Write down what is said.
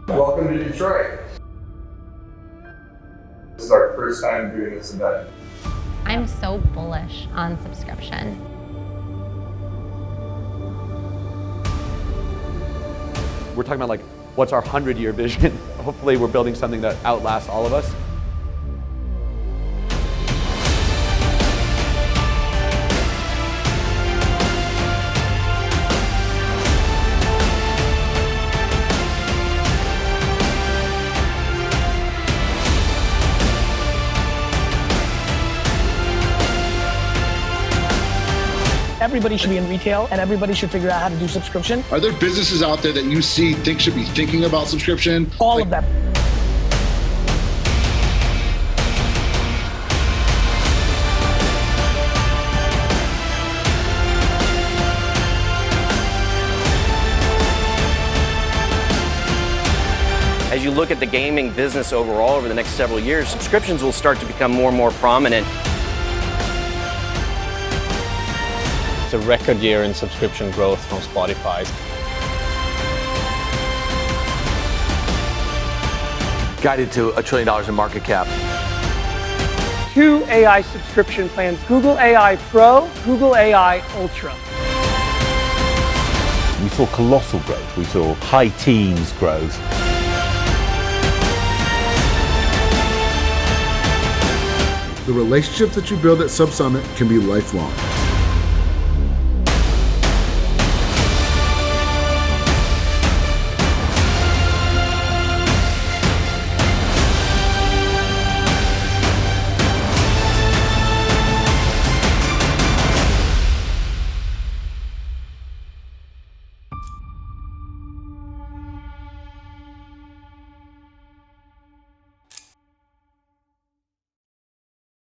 Welcome to Detroit. This is our first time doing this event. I'm so bullish on subscription. We're talking about like, what's our 100-year vision? Hopefully we're building something that outlasts all of us. Everybody should be in retail and everybody should figure out how to do subscription. Are there businesses out there that you think should be thinking about subscription? All of them. As you look at the gaming business overall over the next several years, subscriptions will start to become more and more prominent. A record year in subscription growth from Spotify. Guided to $1 trillion in market cap. 2 AI subscription plans, Google AI Pro, Google AI Ultra. We saw colossal growth. We saw high teens growth. The relationships that you build at SubSummit can be lifelong.